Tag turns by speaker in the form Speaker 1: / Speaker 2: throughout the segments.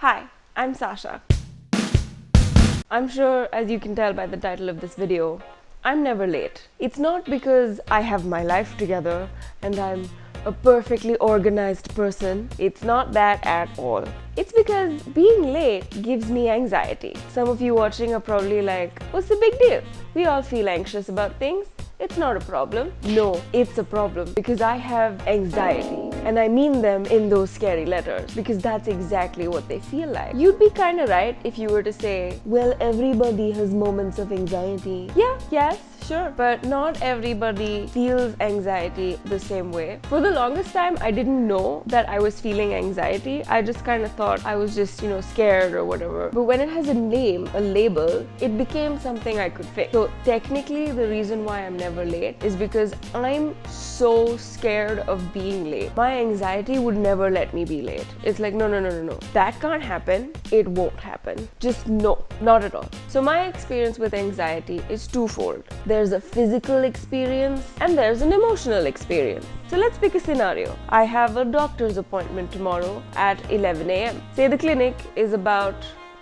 Speaker 1: Hi, I'm Sasha. I'm sure, as you can tell by the title of this video, I'm never late. It's not because I have my life together and I'm a perfectly organized person. It's not that at all. It's because being late gives me anxiety. Some of you watching are probably like, what's the big deal? We all feel anxious about things. It's not a problem. No, it's a problem because I have anxiety. And I mean them in those scary letters because that's exactly what they feel like. You'd be kind of right if you were to say, well, everybody has moments of anxiety. Yeah, yes, sure. But not everybody feels anxiety the same way. For the longest time, I didn't know that I was feeling anxiety. I just kind of thought I was just, scared or whatever. But when it has a name, a label, it became something I could fix. So technically, the reason why I'm never late is because I'm so scared of being late. My anxiety would never let me be late. It's like, no. That can't happen. It won't happen. Just no, not at all. So my experience with anxiety is twofold. There's a physical experience and there's an emotional experience. So let's pick a scenario. I have a doctor's appointment tomorrow at 11 a.m. Say the clinic is about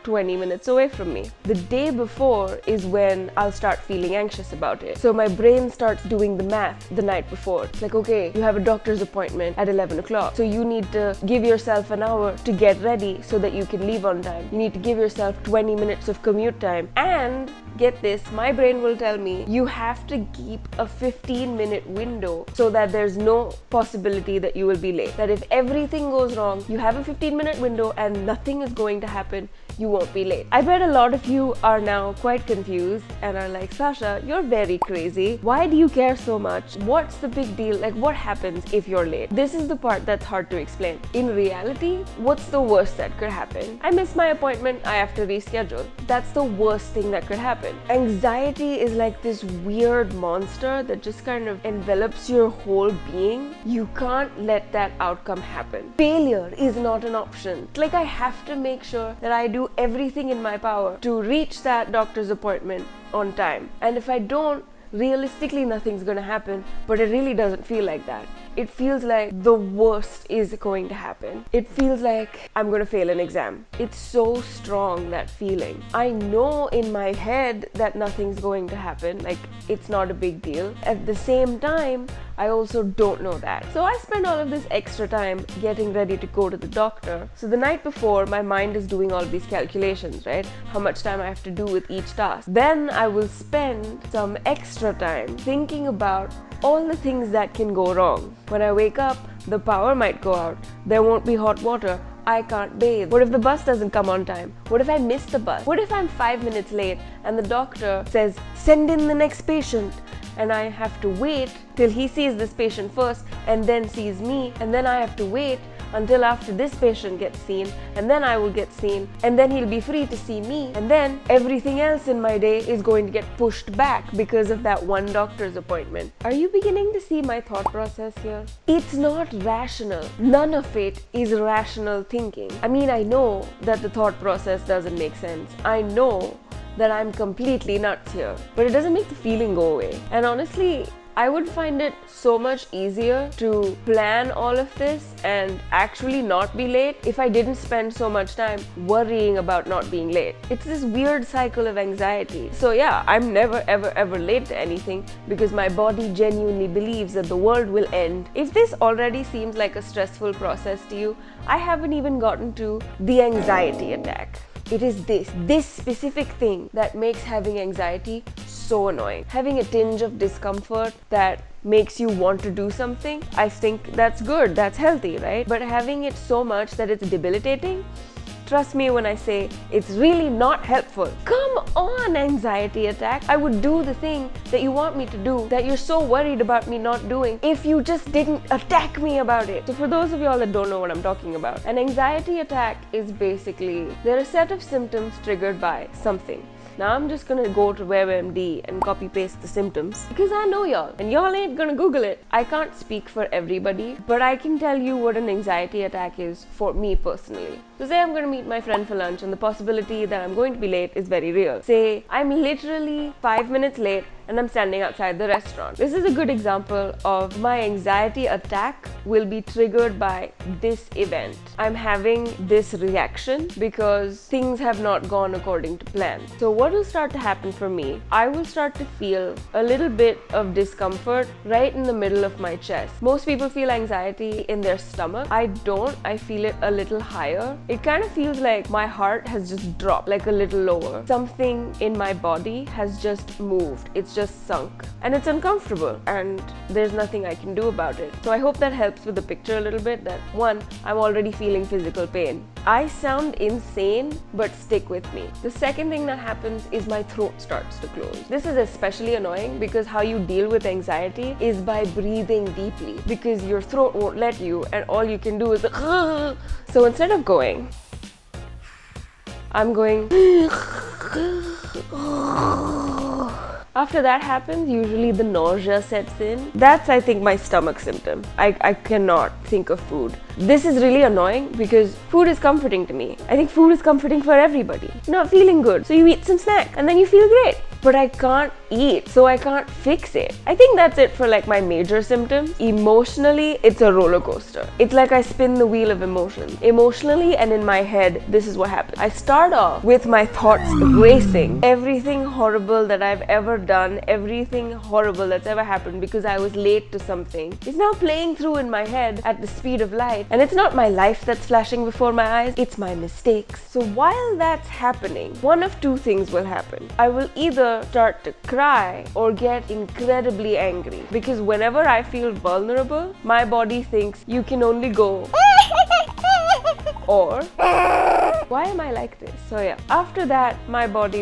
Speaker 1: 20 minutes away from me. The day before is when I'll start feeling anxious about it. So my brain starts doing the math the night before. It's like, okay, you have a doctor's appointment at 11 o'clock. So you need to give yourself an hour to get ready so that you can leave on time. You need to give yourself 20 minutes of commute time. And get this, my brain will tell me you have to keep a 15-minute window so that there's no possibility that you will be late. That if everything goes wrong, you have a 15-minute window and nothing is going to happen, you won't be late. I bet a lot of you are now quite confused and are like, Sasha, you're very crazy. Why do you care so much? What's the big deal? Like, what happens if you're late? This is the part that's hard to explain. In reality, what's the worst that could happen? I miss my appointment, I have to reschedule. That's the worst thing that could happen. Anxiety is like this weird monster that just kind of envelops your whole being. You can't let that outcome happen. Failure is not an option. It's like I have to make sure that I do everything in my power to reach that doctor's appointment on time. And if I don't, realistically nothing's gonna happen, but it really doesn't feel like that. It feels like the worst is going to happen. It feels like I'm gonna fail an exam. It's so strong, that feeling. I know in my head that nothing's going to happen, like it's not a big deal. At the same time, I also don't know that. So I spend all of this extra time getting ready to go to the doctor. So the night before, my mind is doing all these calculations, right? How much time I have to do with each task. Then I will spend some extra time thinking about all the things that can go wrong. When I wake up, the power might go out. There won't be hot water. I can't bathe. What if the bus doesn't come on time? What if I miss the bus? What if I'm 5 minutes late and the doctor says, send in the next patient? And I have to wait till he sees this patient first and then sees me, and then I have to wait until after this patient gets seen, and then I will get seen, and then he'll be free to see me, and then everything else in my day is going to get pushed back because of that one doctor's appointment. Are you beginning to see my thought process here? It's not rational. None of it is rational thinking. I mean, I know that the thought process doesn't make sense. I know that I'm completely nuts here, but it doesn't make the feeling go away. And honestly, I would find it so much easier to plan all of this and actually not be late if I didn't spend so much time worrying about not being late. It's this weird cycle of anxiety. So yeah, I'm never ever late to anything because my body genuinely believes that the world will end. If this already seems like a stressful process to you, I haven't even gotten to the anxiety attack. It is this specific thing that makes having anxiety so annoying. Having a tinge of discomfort that makes you want to do something, I think that's good, that's healthy, right? But having it so much that it's debilitating, trust me when I say it's really not helpful. Come on, anxiety attack. I would do the thing that you want me to do, that you're so worried about me not doing, if you just didn't attack me about it. So for those of y'all that don't know what I'm talking about, an anxiety attack is basically, they're a set of symptoms triggered by something. Now I'm just gonna go to WebMD and copy paste the symptoms because I know y'all and y'all ain't gonna Google it. I can't speak for everybody, but I can tell you what an anxiety attack is for me personally. So say I'm going to meet my friend for lunch and the possibility that I'm going to be late is very real. Say I'm literally 5 minutes late and I'm standing outside the restaurant. This is a good example of my anxiety attack will be triggered by this event. I'm having this reaction because things have not gone according to plan. So what will start to happen for me? I will start to feel a little bit of discomfort right in the middle of my chest. Most people feel anxiety in their stomach. I don't. I feel it a little higher. It kind of feels like my heart has just dropped, like a little lower. Something in my body has just moved. It's just sunk. And it's uncomfortable. And there's nothing I can do about it. So I hope that helps with the picture a little bit, that one, I'm already feeling physical pain. I sound insane, but stick with me. The second thing that happens is my throat starts to close. This is especially annoying because how you deal with anxiety is by breathing deeply, because your throat won't let you and all you can do is so instead of going, I'm going. After that happens, usually the nausea sets in. That's, I think, my stomach symptom. I cannot think of food. This is really annoying because food is comforting to me. I think food is comforting for everybody. You're not feeling good, so you eat some snack and then you feel great. But I can't eat, so I can't fix it. I think that's it for like my major symptoms. Emotionally, it's a roller coaster. It's like I spin the wheel of emotions. Emotionally and in my head, this is what happens. I start off with my thoughts racing. Everything horrible that I've ever done, everything horrible that's ever happened because I was late to something is now playing through in my head at the speed of light. And it's not my life that's flashing before my eyes, it's my mistakes. So while that's happening, one of two things will happen. I will either start to cry or get incredibly angry, because whenever I feel vulnerable, my body thinks you can only go or why am I like this? So yeah, after that my body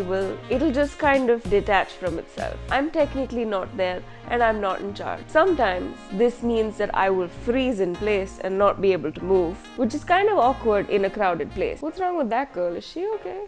Speaker 1: it'll just kind of detach from itself. I'm technically not there and I'm not in charge. Sometimes this means that I will freeze in place and not be able to move, which is kind of awkward in a crowded place. What's wrong with that girl? Is she okay?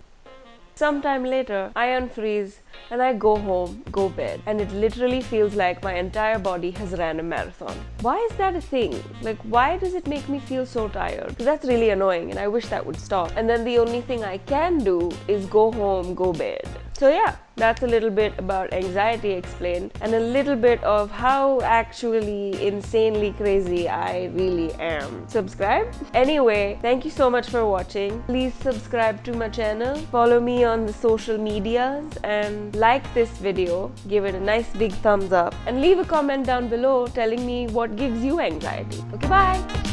Speaker 1: Sometime later, I unfreeze and I go home, go bed, and it literally feels like my entire body has ran a marathon. Why is that a thing? Like, why does it make me feel so tired? Because that's really annoying and I wish that would stop. And then the only thing I can do is go home, go bed. So yeah, that's a little bit about anxiety explained and a little bit of how actually insanely crazy I really am. Subscribe? Anyway, thank you so much for watching. Please subscribe to my channel, follow me on the social medias, and like this video, give it a nice big thumbs up, and leave a comment down below telling me what gives you anxiety. Okay, bye!